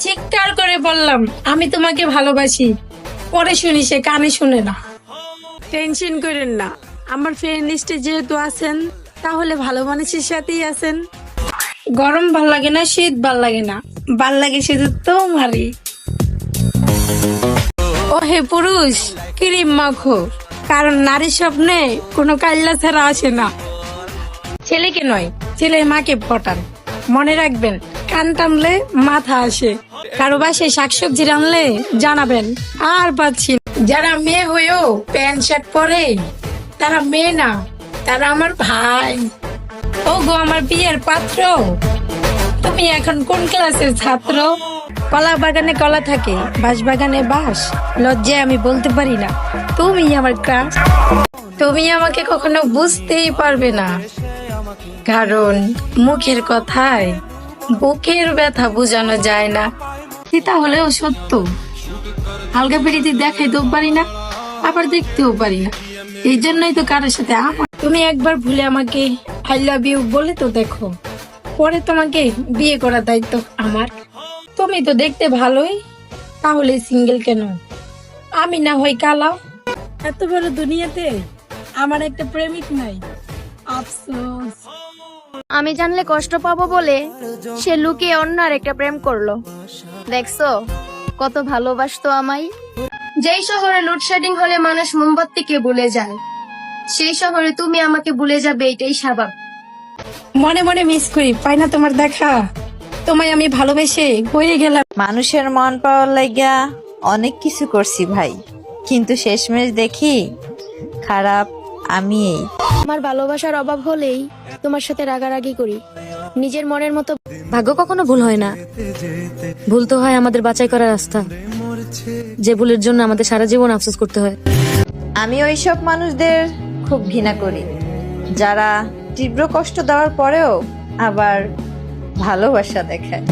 চিৎকার করে বললাম আমি তোমাকে ভালোবাসি, পরে শুনি সে কানে শুনে না। টেনশন করেন না, আমার ফ্রেন্ড লিস্টে যেহেতু আছেন তাহলে ভালো মানুষের সাথেই আছেন। গরম ভাল লাগে না, শীত ভাল লাগে না, ভাল লাগে শুধু তোমারই। ও হে পুরুষ, ক্রিম মাখো, কারণ নারীর স্বপ্নে কোনো কাল্লা ছাড়া আসে না। ছেলেকে নয়, ছেলের মাকে পটান। মনে রাখবেন, কান টানলে মাথা আসে। কারো বাসায় শাকসবজি রানলে জানাবেন, আর পাচ্ছি না। যারা মেয়ে হয়েও প্যান্ট শার্ট পরে তারা মেয়ে না, তারা আমার ভাই। ও গো আমার বিয়ের পাত্র, তুমি এখন কোন ক্লাসের ছাত্র? কলা বাগানে কলা থাকে, বাঁশ বাগানে বাঁশ, লজ্জায় আমি বলতে পারি না তুমি আমার ক্রাশ। তুমি আমাকে কখনো বুঝতেই পারবে না, কারণ মুখের কথায় বুকের ব্যথা বোঝানো যায় না। সেটা হলেও সত্য, হালকা পিড়িতে দেখাইতেও পারি না, আবার দেখতেও পারি না। এই জন্যই তো কারোর সাথে তুমি একবার ভুলে আমাকে আই লাভ ইউ বলে তো দেখো, পরে তোমাকে বিয়ে করার দায়িত্ব আমার। তুমি তো দেখতে ভালোই, তাহলে সিঙ্গেল কেন? আমি না হয় কালা। এত বড় দুনিয়াতে আমার একটা প্রেমিক নাই, আফসোস। আমি জানলে কষ্ট পাবো বলে সে লুকিয়ে অন্য আর একটা প্রেম করলো। দেখছো কত ভালোবাসতো আমায়। যেই শহরে লোডশেডিং হলে মানুষ মোমবাতিকে ভুলে যায়, সেই শহরে তুমি আমাকে ভুলে যাবে, এটাই স্বাভাবিক। মনে মনে মিস করি, পাই না তোমার দেখা। তোমায় আমি ভালোবেসে হয়ে গেলাম। মানুষের মন পাওয়ার লাইগা অনেক কিছু করছি ভাই, কিন্তু শেষমেশ দেখি খারাপ আমি। আমার ভালোবাসার অভাব হলেই তোমার সাথে রাগারাগি করি। নিজের মনের মতো ভাগ্য কখনো ভুল হয় না, ভুল তো হয় আমাদের বাছাই করার রাস্তা, যে ভুলের জন্য আমাদের সারা জীবন আফসোস করতে হয়। আমি ওইসব মানুষদের খুব ঘৃণা করি যারা তীব্র কষ্ট দেওয়ার পরেও আবার ভালোবাসা দেখায়।